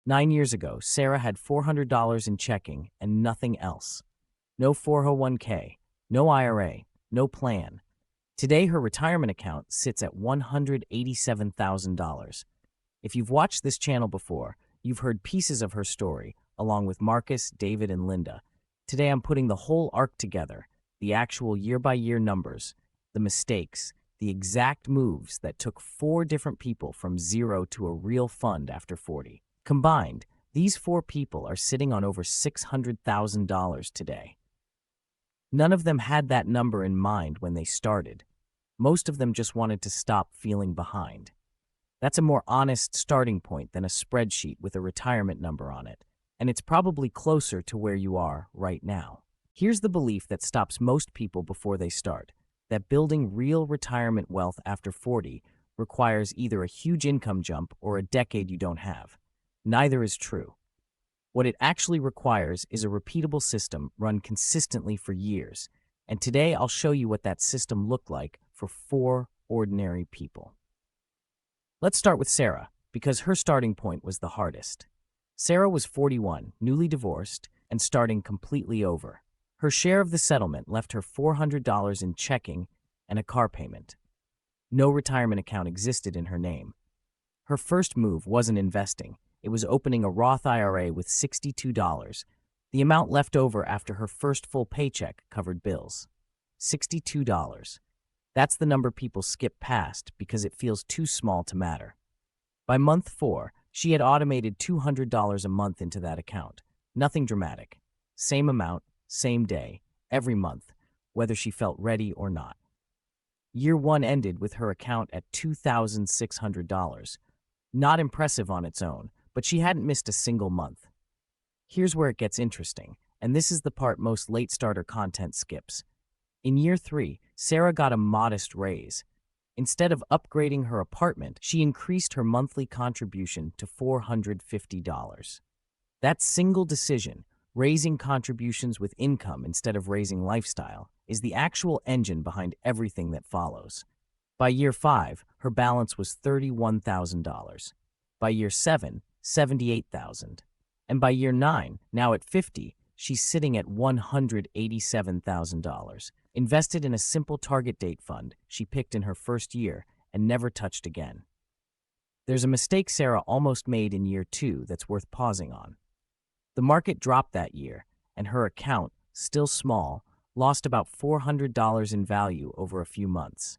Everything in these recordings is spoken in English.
9 years ago, Sarah had $400 in checking and nothing else. No 401k, no IRA, no plan. Today, her retirement account sits at $187,000. If you've watched this channel before, you've heard pieces of her story, along with Marcus, David, and Linda. Today, I'm putting the whole arc together, the actual year-by-year numbers, the mistakes, the exact moves that took 4 different people from zero to a real fund after 40. Combined, these 4 people are sitting on over $600,000 today. None of them had that number in mind when they started. Most of them just wanted to stop feeling behind. That's a more honest starting point than a spreadsheet with a retirement number on it, and it's probably closer to where you are right now. Here's the belief that stops most people before they start, that building real retirement wealth after 40 requires either a huge income jump or a decade you don't have. Neither is true. What it actually requires is a repeatable system run consistently for years, and today I'll show you what that system looked like for 4 ordinary people. Let's start with Sarah, because her starting point was the hardest. Sarah was 41, newly divorced, and starting completely over. Her share of the settlement left her $400 in checking and a car payment. No retirement account existed in her name. Her first move wasn't investing. It was opening a Roth IRA with $62, the amount left over after her first full paycheck covered bills. $62. That's the number people skip past because it feels too small to matter. By month 4, she had automated $200 a month into that account. Nothing dramatic. Same amount, same day, every month, whether she felt ready or not. Year 1 ended with her account at $2,600. Not impressive on its own, but she hadn't missed a single month. Here's where it gets interesting, and this is the part most late starter content skips. In year 3, Sarah got a modest raise. Instead of upgrading her apartment, she increased her monthly contribution to $450. That single decision, raising contributions with income instead of raising lifestyle, is the actual engine behind everything that follows. By year 5, her balance was $31,000. By year 7, $78,000. And by year 9, now at 50, she's sitting at $187,000, invested in a simple target date fund she picked in her first year and never touched again. There's a mistake Sarah almost made in year 2 that's worth pausing on. The market dropped that year, and her account, still small, lost about $400 in value over a few months.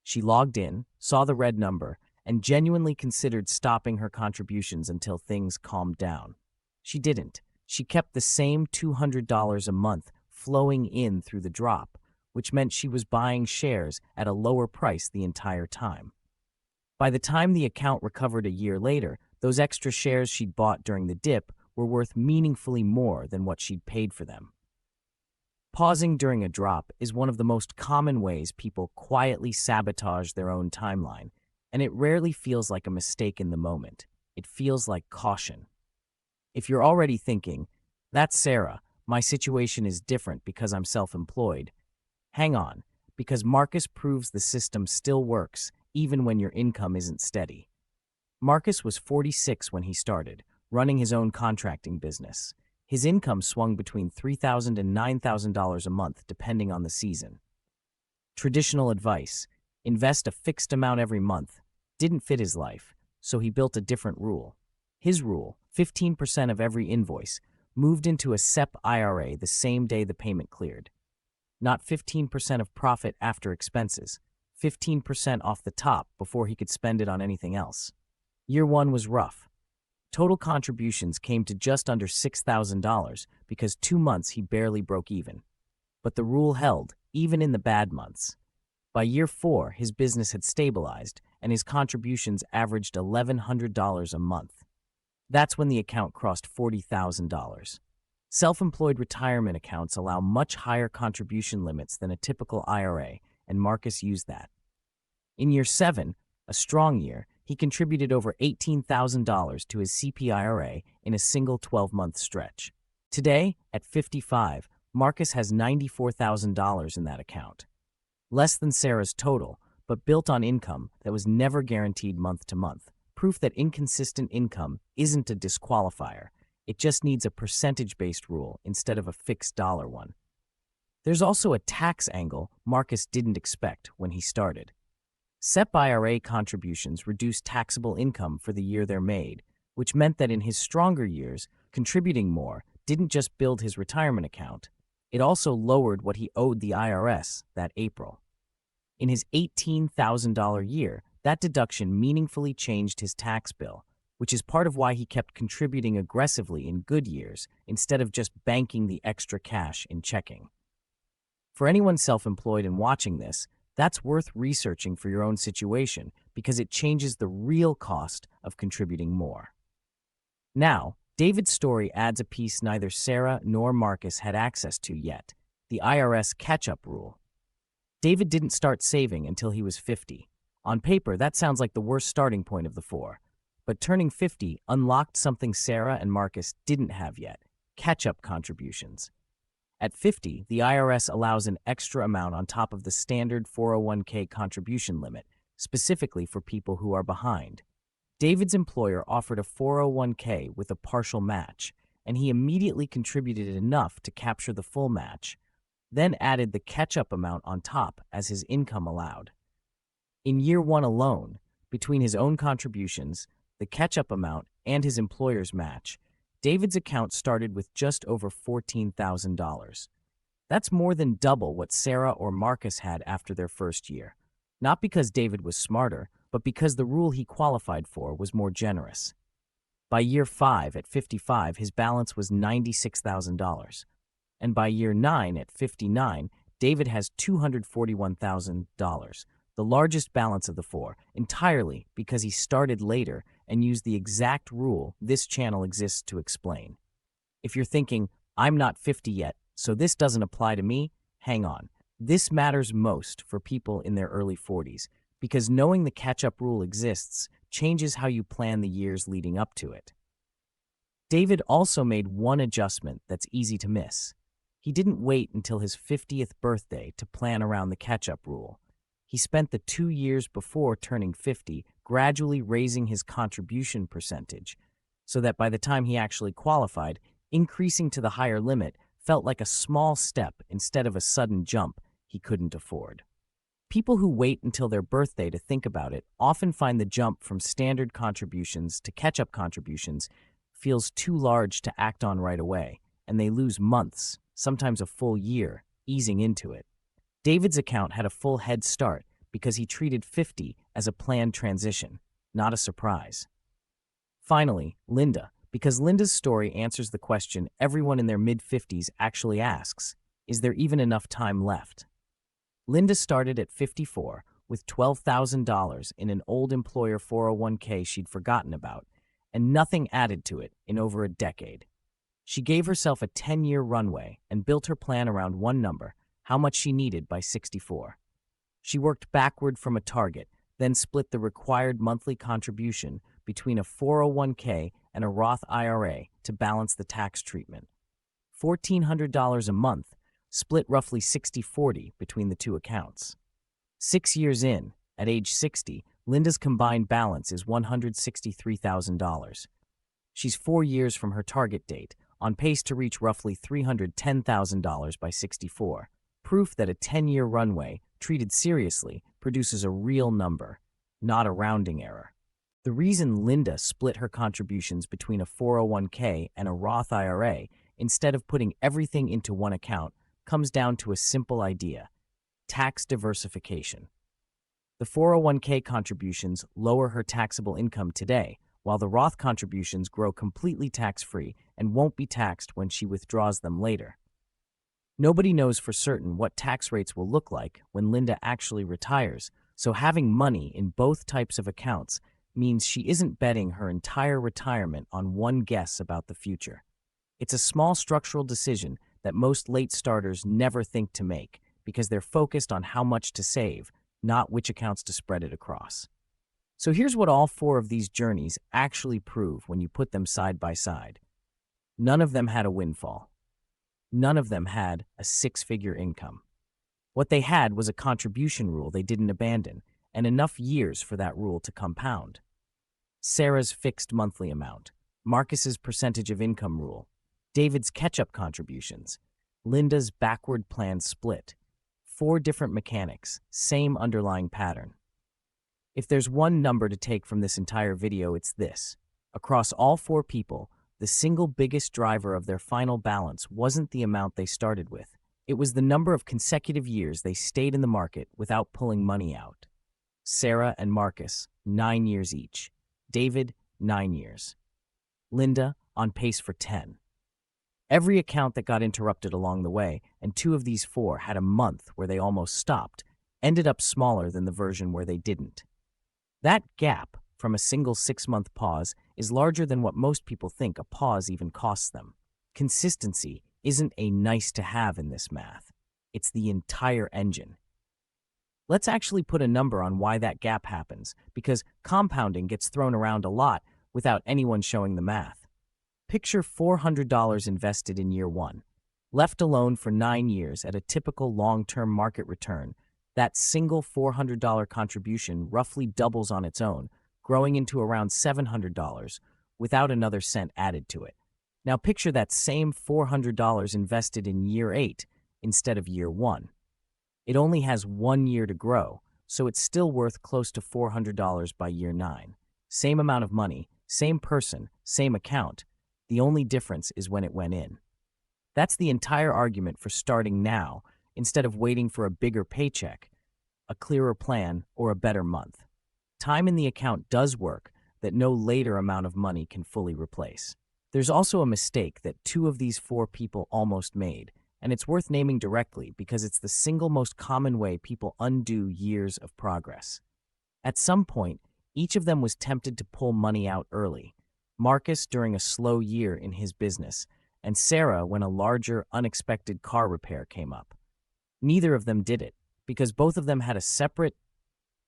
She logged in, saw the red number, and genuinely considered stopping her contributions until things calmed down. She didn't. She kept the same $200 a month flowing in through the drop, which meant she was buying shares at a lower price the entire time. By the time the account recovered a year later, those extra shares she'd bought during the dip were worth meaningfully more than what she'd paid for them. Pausing during a drop is one of the most common ways people quietly sabotage their own timeline, and it rarely feels like a mistake in the moment. It feels like caution. If you're already thinking, "That's Sarah, my situation is different because I'm self-employed," hang on, because Marcus proves the system still works even when your income isn't steady. Marcus was 46 when he started, running his own contracting business. His income swung between $3,000 and $9,000 a month depending on the season. Traditional advice, invest a fixed amount every month, didn't fit his life, so he built a different rule. His rule, 15% of every invoice, moved into a SEP IRA the same day the payment cleared. Not 15% of profit after expenses, 15% off the top before he could spend it on anything else. Year 1 was rough. Total contributions came to just under $6,000 because 2 months he barely broke even. But the rule held, even in the bad months. By year 4, his business had stabilized, and his contributions averaged $1,100 a month. That's when the account crossed $40,000. Self-employed retirement accounts allow much higher contribution limits than a typical IRA, and Marcus used that. In year 7, a strong year, he contributed over $18,000 to his CP IRA in a single 12-month stretch. Today, at 55, Marcus has $94,000 in that account. Less than Sarah's total, but built on income that was never guaranteed month to month. proof that inconsistent income isn't a disqualifier. It just needs a percentage-based rule instead of a fixed dollar one. There's also a tax angle Marcus didn't expect when he started. SEP IRA contributions reduce taxable income for the year they're made, which meant that in his stronger years, contributing more didn't just build his retirement account, it also lowered what he owed the IRS that April. In his $18,000 year, that deduction meaningfully changed his tax bill, which is part of why he kept contributing aggressively in good years instead of just banking the extra cash in checking. For anyone self-employed and watching this, that's worth researching for your own situation because it changes the real cost of contributing more. Now, David's story adds a piece neither Sarah nor Marcus had access to yet, the IRS catch-up rule. David didn't start saving until he was 50. On paper, that sounds like the worst starting point of the four. But turning 50 unlocked something Sarah and Marcus didn't have yet, catch-up contributions. At 50, the IRS allows an extra amount on top of the standard 401k contribution limit, specifically for people who are behind. David's employer offered a 401k with a partial match, and he immediately contributed enough to capture the full match, then added the catch-up amount on top as his income allowed. In year one alone, between his own contributions, the catch-up amount, and his employer's match, David's account started with just over $14,000. That's more than double what Sarah or Marcus had after their first year. Not because David was smarter, but because the rule he qualified for was more generous. By year 5, at 55, his balance was $96,000. And by year 9, at 59, David has $241,000, the largest balance of the four, entirely because he started later and used the exact rule this channel exists to explain. If you're thinking, I'm not 50 yet, so this doesn't apply to me, hang on. This matters most for people in their early 40s, because knowing the catch-up rule exists changes how you plan the years leading up to it. David also made one adjustment that's easy to miss. He didn't wait until his 50th birthday to plan around the catch-up rule. He spent the 2 years before turning 50 gradually raising his contribution percentage, so that by the time he actually qualified, increasing to the higher limit felt like a small step instead of a sudden jump he couldn't afford. People who wait until their birthday to think about it often find the jump from standard contributions to catch-up contributions feels too large to act on right away, and they lose months, sometimes a full year, easing into it. David's account had a full head start because he treated 50 as a planned transition, not a surprise. Finally, Linda, because Linda's story answers the question everyone in their mid-50s actually asks, is there even enough time left? Linda started at 54 with $12,000 in an old employer 401k she'd forgotten about, and nothing added to it in over a decade. She gave herself a 10-year runway and built her plan around one number, how much she needed by 64. She worked backward from a target, then split the required monthly contribution between a 401k and a Roth IRA to balance the tax treatment. $1,400 a month, split roughly 60-40 between the two accounts. 6 years in, at age 60, Linda's combined balance is $163,000. She's 4 years from her target date, on pace to reach roughly $310,000 by 64. Proof that a 10-year runway, treated seriously, produces a real number, not a rounding error. The reason Linda split her contributions between a 401k and a Roth IRA instead of putting everything into one account comes down to a simple idea: tax diversification. The 401k contributions lower her taxable income today, while the Roth contributions grow completely tax-free and won't be taxed when she withdraws them later. Nobody knows for certain what tax rates will look like when Linda actually retires, so having money in both types of accounts means she isn't betting her entire retirement on one guess about the future. It's a small structural decision that most late starters never think to make because they're focused on how much to save, not which accounts to spread it across. So here's what all four of these journeys actually prove when you put them side by side. None of them had a windfall. None of them had a six-figure income. What they had was a contribution rule they didn't abandon, and enough years for that rule to compound. Sarah's fixed monthly amount, Marcus's percentage of income rule, David's catch-up contributions, Linda's backward plan split. 4 different mechanics, same underlying pattern. If there's one number to take from this entire video, it's this. Across all 4 people, the single biggest driver of their final balance wasn't the amount they started with. It was the number of consecutive years they stayed in the market without pulling money out. Sarah and Marcus, 9 years each. David, 9 years. Linda, on pace for 10. Every account that got interrupted along the way, and 2 of these 4 had a month where they almost stopped, ended up smaller than the version where they didn't. That gap from a single 6-month pause is larger than what most people think a pause even costs them. Consistency isn't a nice-to-have in this math. It's the entire engine. Let's actually put a number on why that gap happens, because compounding gets thrown around a lot without anyone showing the math. Picture $400 invested in year 1. Left alone for 9 years at a typical long-term market return, that single $400 contribution roughly doubles on its own, growing into around $700 without another cent added to it. Now picture that same $400 invested in year 8 instead of year 1. It only has 1 year to grow, so it's still worth close to $400 by year 9. Same amount of money, same person, same account. The only difference is when it went in. That's the entire argument for starting now instead of waiting for a bigger paycheck, a clearer plan, or a better month. Time in the account does work that no later amount of money can fully replace. There's also a mistake that 2 of these 4 people almost made, and it's worth naming directly because it's the single most common way people undo years of progress. At some point, each of them was tempted to pull money out early. Marcus during a slow year in his business, and Sarah when a larger, unexpected car repair came up. Neither of them did it, because both of them had a separate,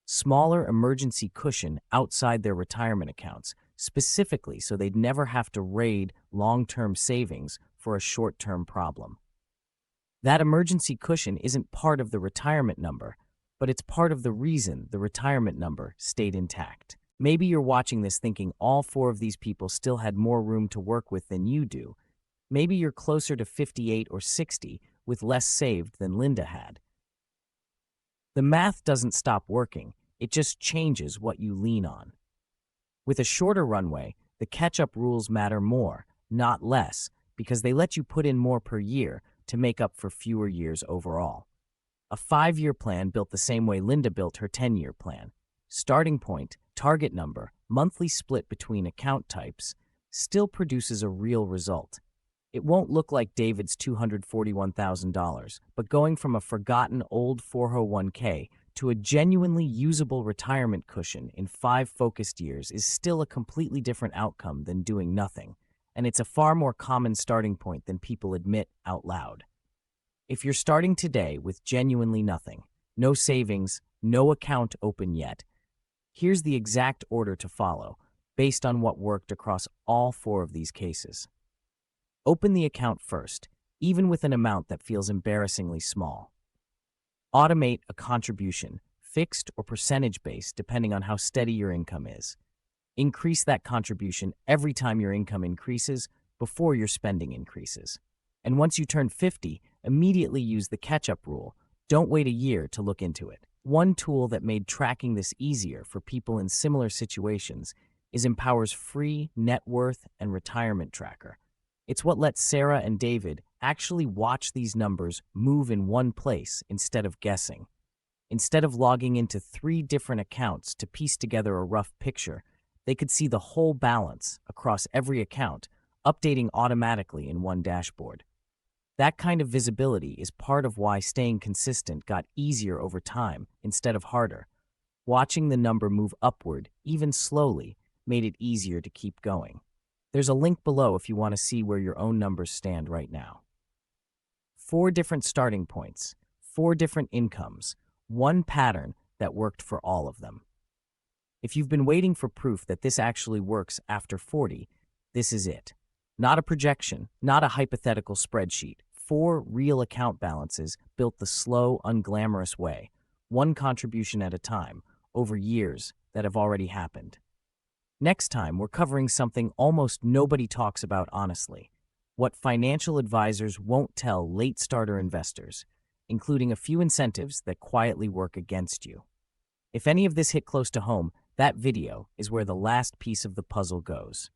smaller emergency cushion outside their retirement accounts, specifically so they'd never have to raid long-term savings for a short-term problem. That emergency cushion isn't part of the retirement number, but it's part of the reason the retirement number stayed intact. Maybe you're watching this thinking all 4 of these people still had more room to work with than you do. Maybe you're closer to 58 or 60 with less saved than Linda had. The math doesn't stop working, it just changes what you lean on. With a shorter runway, the catch-up rules matter more, not less, because they let you put in more per year to make up for fewer years overall. A 5-year plan built the same way Linda built her 10-year plan. Starting point, target number, monthly split between account types, still produces a real result. It won't look like David's $241,000, but going from a forgotten old 401k to a genuinely usable retirement cushion in 5 focused years is still a completely different outcome than doing nothing, and it's a far more common starting point than people admit out loud. If you're starting today with genuinely nothing, no savings, no account open yet, here's the exact order to follow, based on what worked across all 4 of these cases. Open the account first, even with an amount that feels embarrassingly small. Automate a contribution, fixed or percentage-based depending on how steady your income is. Increase that contribution every time your income increases before your spending increases. And once you turn 50, immediately use the catch-up rule. Don't wait a year to look into it. One tool that made tracking this easier for people in similar situations is Empower's free net worth and retirement tracker. It's what lets Sarah and David actually watch these numbers move in one place instead of guessing. Instead of logging into 3 different accounts to piece together a rough picture, they could see the whole balance across every account, updating automatically in one dashboard. That kind of visibility is part of why staying consistent got easier over time instead of harder. Watching the number move upward, even slowly, made it easier to keep going. There's a link below if you want to see where your own numbers stand right now. 4 different starting points, 4 different incomes, one pattern that worked for all of them. If you've been waiting for proof that this actually works after 40, this is it. Not a projection, not a hypothetical spreadsheet. 4 real account balances built the slow, unglamorous way, one contribution at a time, over years that have already happened. Next time, we're covering something almost nobody talks about honestly: what financial advisors won't tell late starter investors, including a few incentives that quietly work against you. If any of this hit close to home, that video is where the last piece of the puzzle goes.